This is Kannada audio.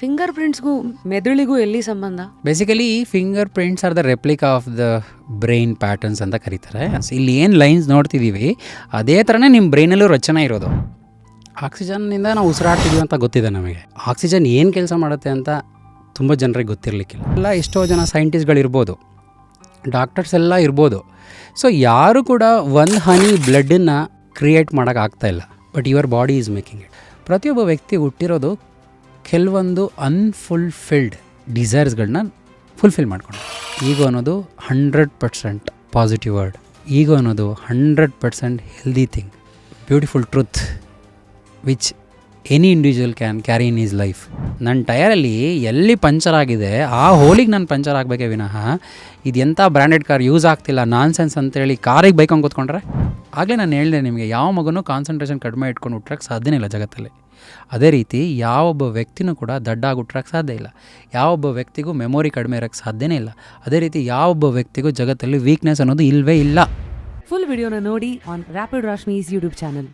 ಫಿಂಗರ್ ಪ್ರಿಂಟ್ಸ್ಗೂ ಮೆದುಳಿಗೂ ಎಲ್ಲಿ ಸಂಬಂಧ? Basically finger prints are the replica of the brain patterns ಅಂತ ಕರೀತಾರೆ. ಇಲ್ಲಿ ಏನು ಲೈನ್ಸ್ ನೋಡ್ತಿದ್ದೀವಿ ಅದೇ ಥರನೇ ನಿಮ್ಮ ಬ್ರೈನಲ್ಲೂ ರಚನೆ ಇರೋದು. ಆಕ್ಸಿಜನ್ನಿಂದ ನಾವು ಉಸಿರಾಡ್ತಿದ್ದೀವಿ ಅಂತ ಗೊತ್ತಿದೆ ನಮಗೆ. ಆಕ್ಸಿಜನ್ ಏನು ಕೆಲಸ ಮಾಡುತ್ತೆ ಅಂತ ತುಂಬ ಜನರಿಗೆ ಗೊತ್ತಿರಲಿಕ್ಕಿಲ್ಲ. ಎಲ್ಲ ಎಷ್ಟೋ ಜನ ಸೈಂಟಿಸ್ಟ್ಗಳಿರ್ಬೋದು, ಡಾಕ್ಟರ್ಸ್ ಎಲ್ಲ ಇರ್ಬೋದು. ಸೊ ಯಾರು ಕೂಡ ಒಂದು ಹನಿ ಬ್ಲಡ್ಡನ್ನು ಕ್ರಿಯೇಟ್ ಮಾಡೋಕ್ಕಾಗ್ತಾಯಿಲ್ಲ. But your body is making it. ಪ್ರತಿಯೊಬ್ಬ ವ್ಯಕ್ತಿ ಹುಟ್ಟಿರೋದು ಕೆಲವೊಂದು ಅನ್ಫುಲ್ಫಿಲ್ಡ್ ಡಿಸೈರ್ಸ್ಗಳನ್ನ ಫುಲ್ಫಿಲ್ ಮಾಡ್ಕೊಂಡು. ಈಗೋ ಅನ್ನೋದು 100% ಪಾಸಿಟಿವ್ ವರ್ಡ್. ಈಗೋ ಅನ್ನೋದು 100% healthy thing, beautiful truth which any individual can carry in is life. ನನ್ನ ಟಯರಲ್ಲಿ ಎಲ್ಲಿ ಪಂಚರ್ ಆಗಿದೆ ಆ ಹೋಲಿಗೆ ನಾನು ಪಂಚರ್ ಆಗಬೇಕೇ ವಿನಃ ಇದು ಎಂಥ ಬ್ರ್ಯಾಂಡೆಡ್ ಕಾರ್ ಯೂಸ್ ಆಗ್ತಿಲ್ಲ ನಾನ್ಸೆನ್ಸ್ ಅಂತೇಳಿ ಕಾರಿಗೆ ಬೈಕೊಂಡು ಕೂತ್ಕೊಂಡ್ರೆ. ಆಗಲೇ ನಾನು ಹೇಳಿದೆ ನಿಮಗೆ, ಯಾವ ಮಗನೂ ಕಾನ್ಸಂಟ್ರೇಷನ್ ಕಡಿಮೆ ಇಟ್ಕೊಂಡು ಹುಟ್ಟಕ್ಕೆ ಸಾಧ್ಯನೇ ಇಲ್ಲ ಜಗತ್ತಲ್ಲಿ. ಅದೇ ರೀತಿ ಯಾವೊಬ್ಬ ವ್ಯಕ್ತಿನೂ ಕೂಡ ದಡ್ಡಾಗಿ ಹುಟ್ಟಕ್ಕೆ ಸಾಧ್ಯ ಇಲ್ಲ. ಯಾವೊಬ್ಬ ವ್ಯಕ್ತಿಗೂ ಮೆಮೊರಿ ಕಡಿಮೆ ಇರೋಕ್ಕೆ ಸಾಧ್ಯನೇ ಇಲ್ಲ. ಅದೇ ರೀತಿ ಯಾವೊಬ್ಬ ವ್ಯಕ್ತಿಗೂ ಜಗತ್ತಲ್ಲಿ ವೀಕ್ನೆಸ್ ಅನ್ನೋದು ಇಲ್ಲವೇ ಇಲ್ಲ. ಫುಲ್ ವಿಡಿಯೋನ ನೋಡಿ ಆನ್ ರ್ಯಾಪಿಡ್ ರಾಶ್ಮೀಸ್ ಯೂಟ್ಯೂಬ್ ಚಾನಲ್.